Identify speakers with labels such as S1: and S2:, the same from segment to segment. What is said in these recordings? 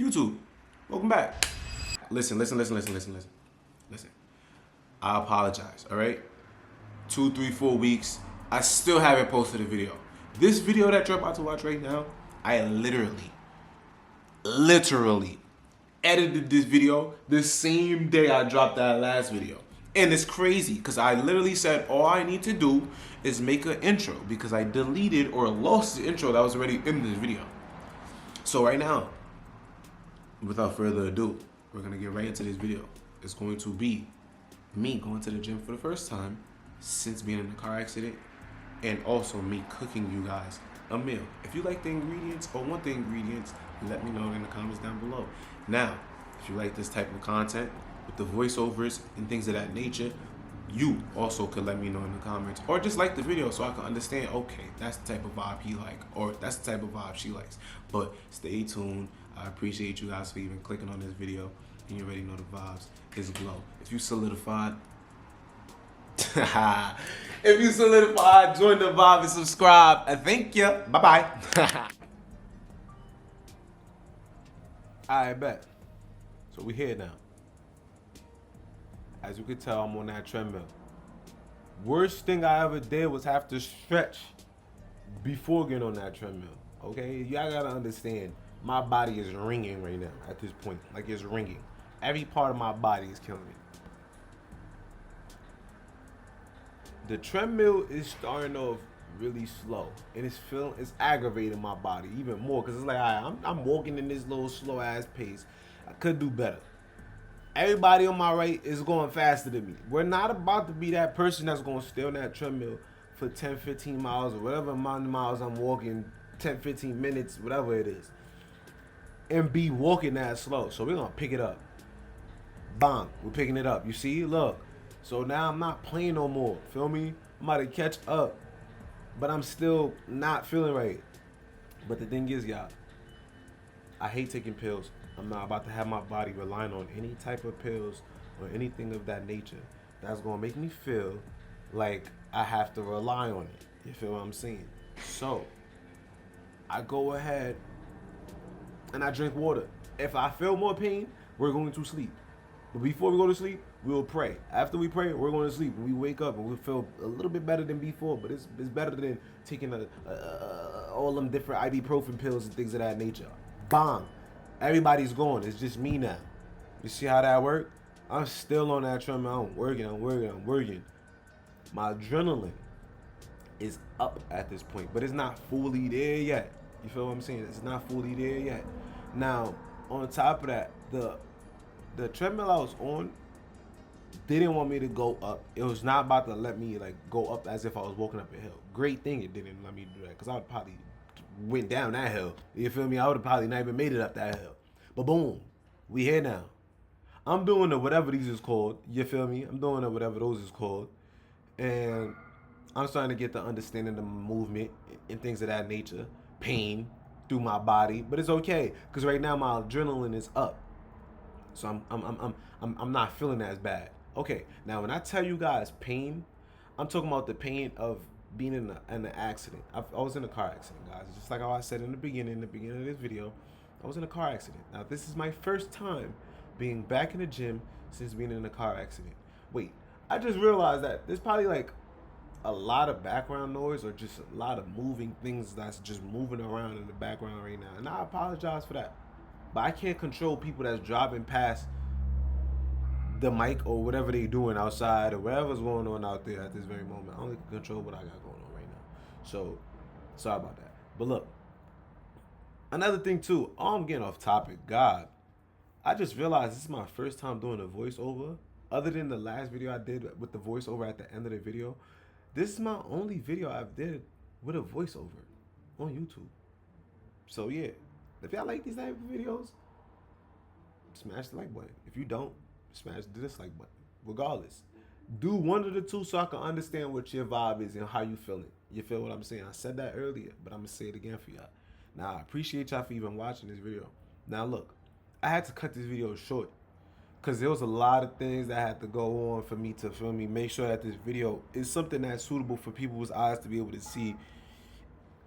S1: YouTube, welcome back. Listen. I apologize, all right? 2, 3, 4 weeks. I still haven't posted a video. This video that you're about to watch right now, I literally edited this video the same day I dropped that last video. And it's crazy because I literally said all I need to do is make an intro because I deleted or lost the intro that was already in this video. So right now, without further ado, we're gonna get right into this video. It's going to be me going to the gym for the first time since being in a car accident, and also me cooking you guys a meal. If you like the ingredients or want the ingredients, let me know in the comments down below. Now, if you like this type of content with the voiceovers and things of that nature, you also could let me know in the comments, or just like the video so I can understand, okay, that's the type of vibe he like, or that's the type of vibe she likes. But stay tuned. I appreciate you guys for even clicking on this video, and you already know the vibes. It's Glow. If you solidified, join the vibe and subscribe. Thank you. Bye-bye.
S2: I bet. So we here now. As you can tell, I'm on that treadmill. Worst thing I ever did was have to stretch before getting on that treadmill. Okay? Y'all gotta understand, my body is ringing right now at this point. Like, it's ringing. Every part of my body is killing me. The treadmill is starting off really slow, and it's aggravating my body even more because it's like, I'm walking in this little slow ass pace. I could do better. Everybody on my right is going faster than me. We're not about to be that person that's going to stay on that treadmill for 10, 15 miles or whatever amount of miles I'm walking, 10, 15 minutes, whatever it is, and be walking that slow. So we're going to pick it up. Bang, we're picking it up. You see? Look. So now I'm not playing no more. Feel me? I'm about to catch up. But I'm still not feeling right. But the thing is, y'all, I hate taking pills. I'm not about to have my body relying on any type of pills or anything of that nature that's going to make me feel like I have to rely on it. You feel what I'm saying? So I go ahead and I drink water. If I feel more pain, we're going to sleep. But before we go to sleep, we'll pray. After we pray, we're going to sleep. When we wake up and we feel a little bit better than before, but it's better than taking all them different ibuprofen pills and things of that nature. Bang. Everybody's going. It's just me now. You see how that works? I'm still on that treadmill. I'm working. My adrenaline is up at this point, but it's not fully there yet. You feel what I'm saying? It's not fully there yet. Now, on top of that, the treadmill I was on, they didn't want me to go up. It was not about to let me like go up as if I was walking up a hill. Great thing it didn't let me do that, because I would probably went down that hill. You feel me? I would have probably not even made it up that hill. But boom, we here now. I'm doing the whatever these is called. You feel me? I'm doing the whatever those is called. And I'm starting to get the understanding of movement and things of that nature. Pain through my body. But it's okay, because right now my adrenaline is up. So I'm not feeling as bad. Okay, now when I tell you guys pain, I'm talking about the pain of being in an accident. I was in a car accident, guys. Just like how I said in the beginning of this video, I was in a car accident. Now this is my first time being back in the gym since being in a car accident. Wait, I just realized that there's probably like a lot of background noise or just a lot of moving things that's just moving around in the background right now. And I apologize for that. But I can't control people that's driving past the mic or whatever they doing outside or whatever's going on out there at this very moment. I only can control what I got going on right now. So, sorry about that. But look, another thing too, I'm getting off topic. God, I just realized this is my first time doing a voiceover. Other than the last video I did with the voiceover at the end of the video, this is my only video I've did with a voiceover on YouTube. So yeah, if y'all like these type of videos, smash the like button. If you don't, smash the dislike button. Regardless, do one of the two so I can understand what your vibe is and how you feeling. You feel what I'm saying? I said that earlier, but I'm gonna say it again for y'all. Now, I appreciate y'all for even watching this video. Now look, I had to cut this video short because there was a lot of things that had to go on for me to, feel me, make sure that this video is something that's suitable for people's eyes to be able to see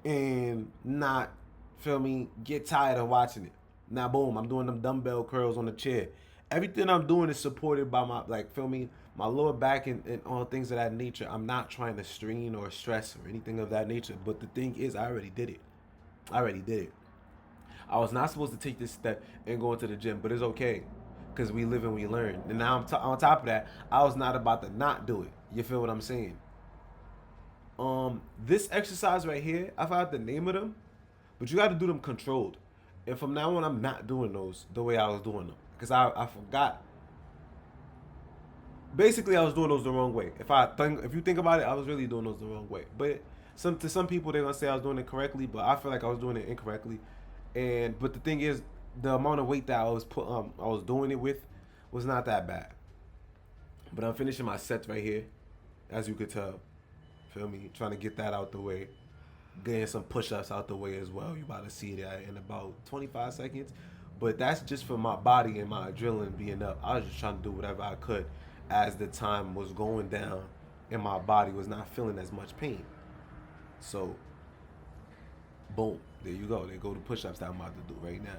S2: and not, feel me, get tired of watching it. Now, boom, I'm doing them dumbbell curls on the chair. Everything I'm doing is supported by my, like, feel me, my lower back and all things of that nature. I'm not trying to strain or stress or anything of that nature. But the thing is, I already did it. I already did it. I was not supposed to take this step and go into the gym, but it's okay, because we live and we learn. And now on top of that, I was not about to not do it. You feel what I'm saying? This exercise right here, I forgot the name of them, but you got to do them controlled. And from now on, I'm not doing those the way I was doing them, because I forgot. Basically, I was doing those the wrong way. If you think about it, I was really doing those the wrong way. But to some people, they're gonna say I was doing it correctly, but I feel like I was doing it incorrectly. But the thing is, the amount of weight that I was doing it with was not that bad. But I'm finishing my sets right here, as you could tell. Feel me? Trying to get that out the way. Getting some push-ups out the way as well. You about to see that in about 25 seconds. But that's just for my body and my adrenaline being up. I was just trying to do whatever I could as the time was going down and my body was not feeling as much pain. So, boom, there you go. There go the push-ups that I'm about to do right now.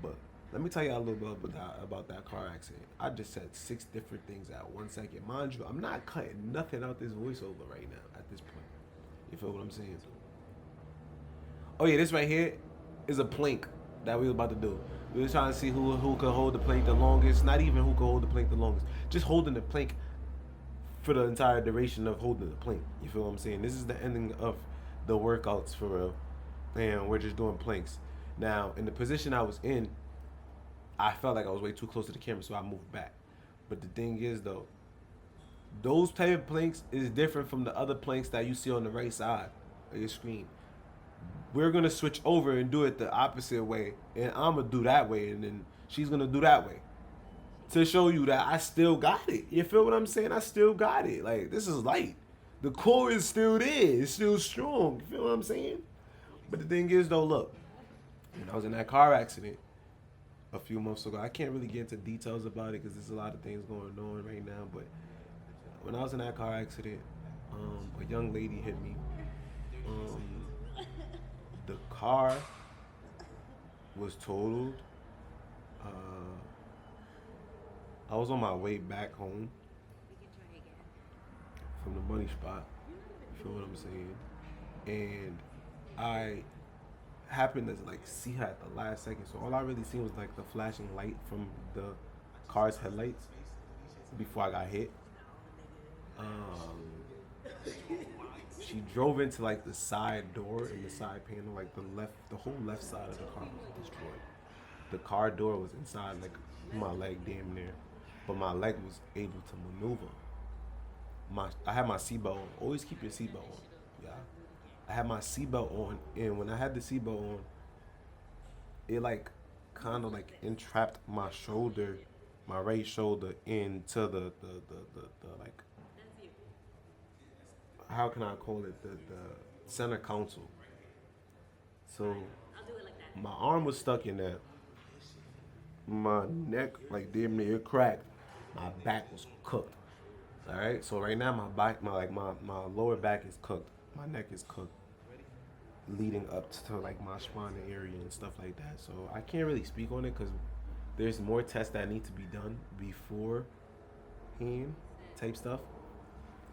S2: But let me tell you a little bit about that car accident. I just said 6 different things at 1 second. Mind you, I'm not cutting nothing out this voiceover right now at this point. You feel what I'm saying? Oh yeah, this right here is a plank that we was about to do. We were trying to see who could hold the plank the longest. Not even who could hold the plank the longest. Just holding the plank for the entire duration of holding the plank. You feel what I'm saying? This is the ending of the workouts for real. And we're just doing planks. Now, in the position I was in, I felt like I was way too close to the camera, so I moved back. But the thing is, though, those type of planks is different from the other planks that you see on the right side of your screen. We're going to switch over and do it the opposite way. And I'm going to do that way, and then she's going to do that way. To show you that I still got it. You feel what I'm saying? I still got it. Like, this is light. The core is still there. It's still strong. You feel what I'm saying? But the thing is, though, look. When I was in that car accident a few months ago, I can't really get into details about it because there's a lot of things going on right now. But when I was in that car accident, a young lady hit me. The car was totaled. I was on my way back home from the money spot. You feel what I'm saying? And I happened to like see her at the last second. So all I really seen was like the flashing light from the car's headlights before I got hit. She drove into like the side door and the side panel, like the whole left side of the car was destroyed. The car door was inside like my leg damn near, but my leg was able to maneuver. I had my seatbelt on. Always keep your seatbelt on. Yeah. I had my seatbelt on, and when I had the seatbelt on, it like kind of like entrapped my shoulder, my right shoulder into the like, how can I call it, the center console. So my arm was stuck in there. My neck like damn near cracked. My back was cooked. All right. So right now my lower back is cooked. My neck is cooked, leading up to like my spine area and stuff like that. So I can't really speak on it because there's more tests that need to be done beforehand type stuff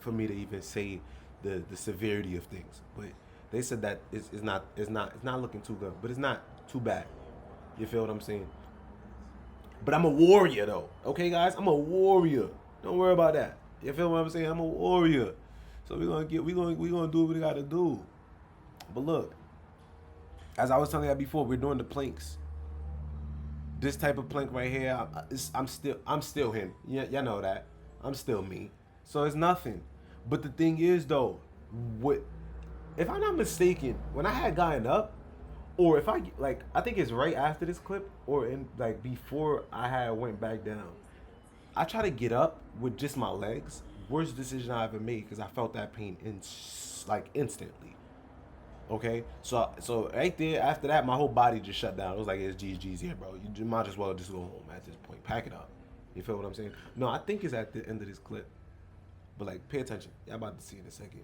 S2: for me to even say the severity of things. But they said that it's not looking too good, but it's not too bad. You feel what I'm saying? But I'm a warrior though. Okay, guys, I'm a warrior. Don't worry about that. You feel what I'm saying? I'm a warrior. So we gonna do what we gotta do. But look, as I was telling you before, we're doing the planks. This type of plank right here, I'm still him. Yeah, y'all know that. I'm still me. So it's nothing. But the thing is though, if I'm not mistaken, when I had gotten up, or if I think it's right after this clip, or in like before I had went back down, I try to get up with just my legs. Worst decision I ever made because I felt that pain instantly. Okay, so right there after that, my whole body just shut down. It was like, it's GG's here, bro. You might as well just go home at this point. Pack it up. You feel what I'm saying? No, I think it's at the end of this clip. But like, pay attention. Y'all about to see in a second.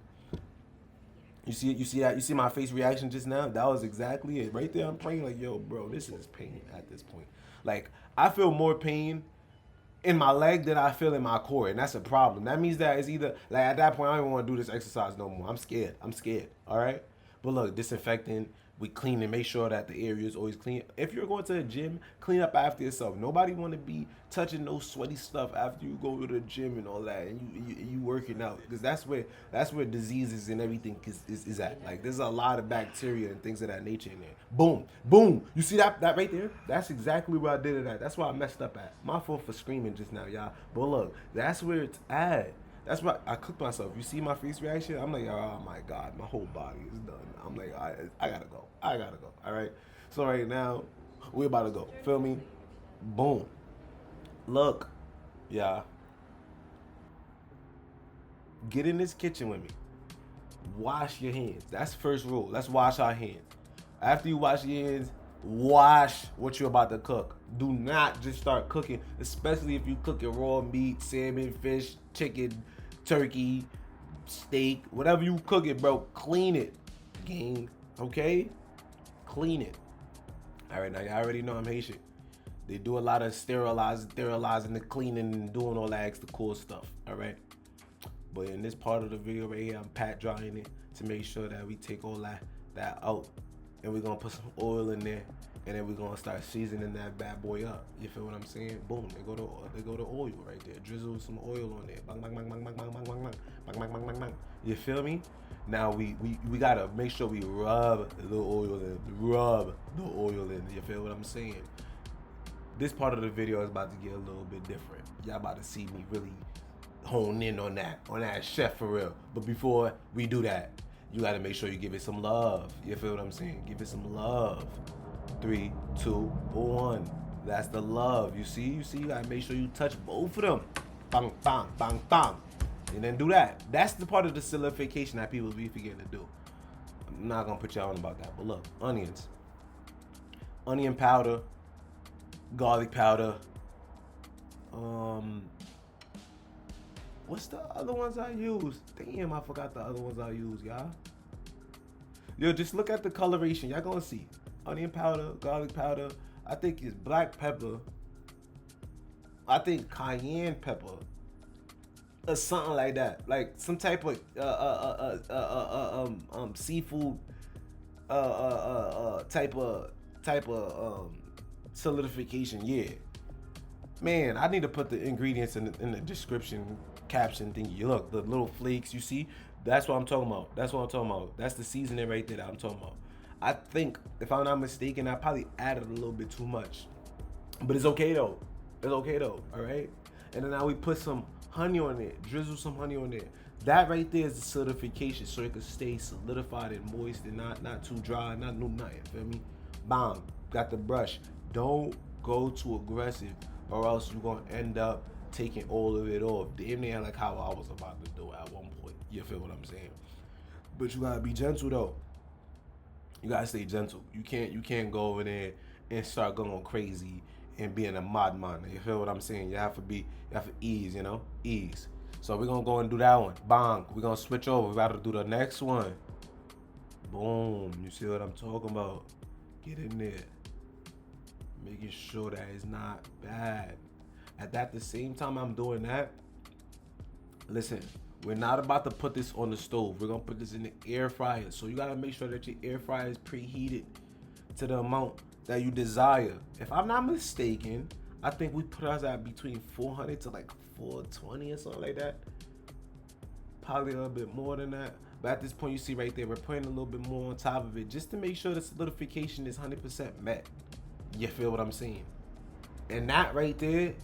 S2: You see that? You see my face reaction just now? That was exactly it. Right there, I'm praying like, yo, bro, this is pain at this point. Like, I feel more pain in my leg than I feel in my core, and that's a problem. That means that it's either, like, at that point, I don't even want to do this exercise no more. I'm scared. All right? But look, disinfecting, we clean and make sure that the area is always clean. If you're going to the gym, clean up after yourself. Nobody want to be touching no sweaty stuff after you go to the gym and all that, and you working out, because that's where diseases and everything is at. Like, there's a lot of bacteria and things of that nature in there. Boom, boom. You see that right there? That's exactly where I did it at. That's where I messed up at. My fault for screaming just now, y'all. But look, that's where it's at. That's why I cooked myself. You see my face reaction? I'm like, oh my God, my whole body is done. I'm like, I gotta go. All right. So right now, we're about to go. Feel me? Boom. Look, yeah. Get in this kitchen with me. Wash your hands. That's first rule. Let's wash our hands. After you wash your hands, wash what you're about to cook. Do not just start cooking, especially if you cooking raw meat, salmon, fish, chicken, turkey, steak, whatever you cooking, bro. Clean it, gang. Okay? Clean it. All right, now you already know I'm Haitian. They do a lot of sterilizing the cleaning and doing all that extra cool stuff. All right. But in this part of the video right here, I'm pat drying it to make sure that we take all that out, and we're gonna put some oil in there, and then we're gonna start seasoning that bad boy up. You feel what I'm saying? Boom, they go to oil right there. Drizzle some oil on there. Bang bang bang bang bang bang bang bang bang bang bang bang bang. You feel me? Now we gotta make sure we rub the oil in. You feel what I'm saying? This part of the video is about to get a little bit different. Y'all about to see me really hone in on that chef for real. But before we do that, you gotta make sure you give it some love. You feel what I'm saying? Give it some love. 3, 2, 1. That's the love. You see, you gotta make sure you touch both of them. Bang, bang, bang, bang. And then do that. That's the part of the solidification that people be forgetting to do. I'm not gonna put y'all on about that. But look, onions. Onion powder, garlic powder. What's the other ones I use? Damn, I forgot the other ones I use, y'all. Yo, just look at the coloration. Y'all gonna see. Onion powder, garlic powder. I think it's black pepper. I think cayenne pepper. Or something like that. Like some type of seafood type of solidification, yeah. Man, I need to put the ingredients in the description caption thingy. Look, the little flakes you see, that's what I'm talking about. That's the seasoning right there that I'm talking about. I think, if I'm not mistaken, I probably added a little bit too much. But it's okay though. All right? And then now we put some honey on it. Drizzle some honey on it. That right there is the solidification, so it can stay solidified and moist and not too dry, not no nothing. Feel me? Bam. Got the brush. Don't go too aggressive, or else you're gonna end up taking all of it off. Damn near like how I was about to do at one point. You feel what I'm saying? But you gotta be gentle though. You gotta stay gentle. You can't go over there and start going crazy and being a madman. You feel what I'm saying? You have to ease, ease. So we're gonna go and do that one. Bang. We're gonna switch over. We gotta do the next one. Boom. You see what I'm talking about? Get in there. Making sure that it's not bad. At the same time I'm doing that, listen, we're not about to put this on the stove. We're gonna put this in the air fryer. So you gotta make sure that your air fryer is preheated to the amount that you desire. If I'm not mistaken, I think we put ours at between 400 to like 420 or something like that. Probably a little bit more than that. But at this point, you see right there, we're putting a little bit more on top of it just to make sure the solidification is 100% met. You feel what I'm saying? And that right there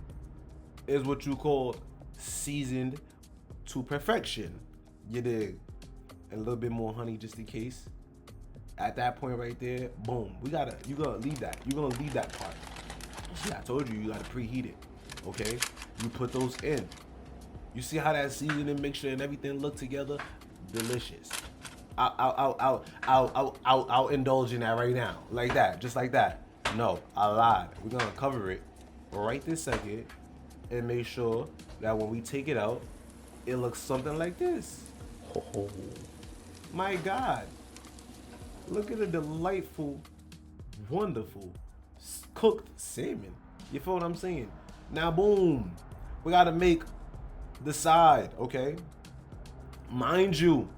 S2: is what you call seasoned to perfection. You dig? And a little bit more honey just in case. At that point right there, boom. You're gonna leave that. You're gonna leave that part. See, I told you gotta preheat it. Okay? You put those in. You see how that seasoning mixture and everything look together? Delicious. I'll indulge in that right now. Like that. Just like that. No, I lied. We're gonna cover it right this second and make sure that when we take it out, it looks something like this. My God. Look at the delightful, wonderful, cooked salmon. You feel what I'm saying? Now, boom. We gotta make the side, okay? Mind you,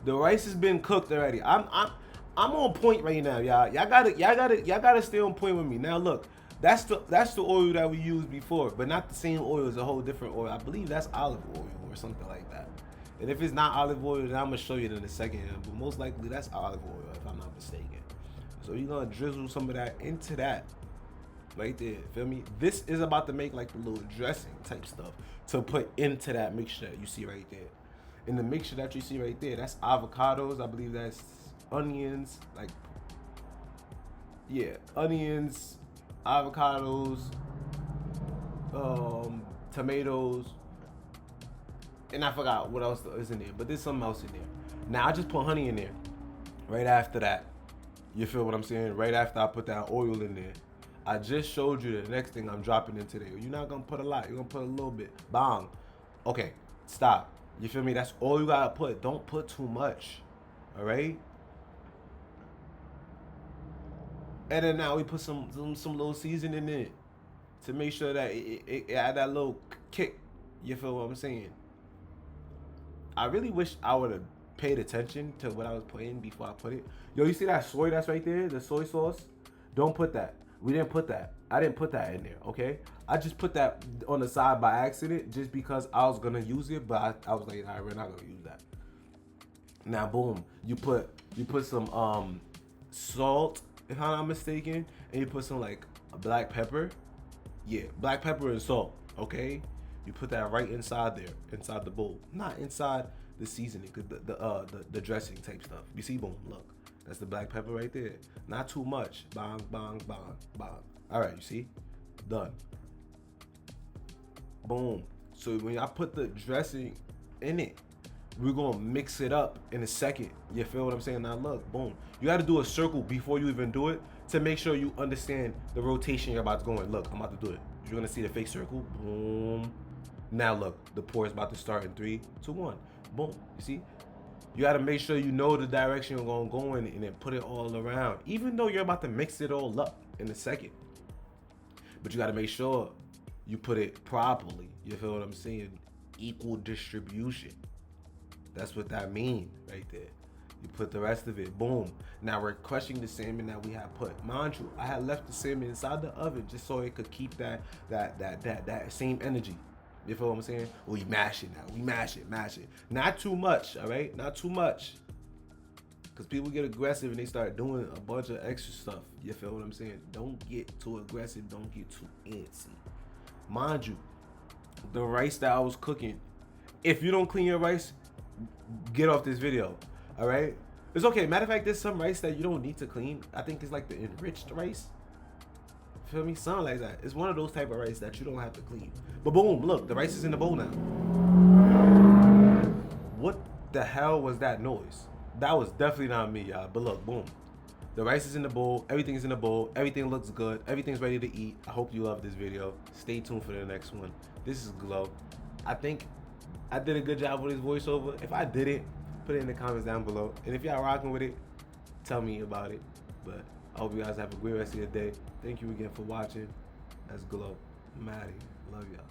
S2: the rice has been cooked already. I'm on point right now, y'all. Y'all gotta stay on point with me. Now look, that's the oil that we used before, but not the same oil. It's a whole different oil. I believe that's olive oil or something like that. And if it's not olive oil, then I'm gonna show you in a second. But most likely that's olive oil, if I'm not mistaken. So you're gonna drizzle some of that into that right there. Feel me? This is about to make like the little dressing type stuff to put into that mixture that you see right there. In the mixture that you see right there, that's avocados. I believe that's onions, like, yeah, onions, avocados, tomatoes, and I forgot what else is in there, but there's something else in there. Now I just put honey in there right after that. You feel what I'm saying? Right after I put that oil in there. I just showed you the next thing I'm dropping in today. You're not gonna put a lot, you're gonna put a little bit. Bang. Okay, stop. You feel me? That's all you gotta put. Don't put too much. Alright? And then now we put some little seasoning in it to make sure that it add that little kick. You feel what I'm saying? I really wish I would have paid attention to what I was putting before I put it. Yo, you see that soy that's right there? The soy sauce? Don't put that. We didn't put that. I didn't put that in there, okay? I just put that on the side by accident just because I was gonna use it, but I was like, all right, we're not gonna use that. Now, boom, you put some salt, if I'm not mistaken, and you put some like black pepper. Yeah, black pepper and salt, okay? You put that right inside there, inside the bowl, not inside the seasoning, the dressing type stuff. You see, boom, look, that's the black pepper right there. Not too much. Bang, bang, bang, bang. All right, you see, done. Boom. So when I put the dressing in it, we're gonna mix it up in a second. You feel what I'm saying? Now look, boom. You gotta do a circle before you even do it to make sure you understand the rotation you're about to go in. Look, I'm about to do it. You're gonna see the fake circle. Boom. Now look, the pour is about to start in 3, 2, 1. Boom. You see? You gotta make sure you know the direction you're gonna go in and then put it all around. Even though you're about to mix it all up in a second. But you gotta make sure you put it properly. You feel what I'm saying? Equal distribution. That's what that means right there. You put the rest of it, boom. Now we're crushing the salmon that we had put. Mind you, I had left the salmon inside the oven just so it could keep that same energy. You feel what I'm saying? We mash it now. We mash it. Not too much, all right? Not too much. Because people get aggressive and they start doing a bunch of extra stuff. You feel what I'm saying? Don't get too aggressive. Don't get too antsy. Mind you, the rice that I was cooking, if you don't clean your rice, get off this video, all right? It's okay. Matter of fact, there's some rice that you don't need to clean. I think it's like the enriched rice. Feel me? Something like that. It's one of those type of rice that you don't have to clean. But boom, look, the rice is in the bowl now. What the hell was that noise? That was definitely not me, y'all. But look, boom. The rice is in the bowl. Everything's in the bowl. Everything looks good. Everything's ready to eat. I hope you love this video. Stay tuned for the next one. This is Glo. I think I did a good job with this voiceover. If I didn't, put it in the comments down below. And if y'all rocking with it, tell me about it. But I hope you guys have a great rest of your day. Thank you again for watching. That's Glo. Maddie. Love y'all.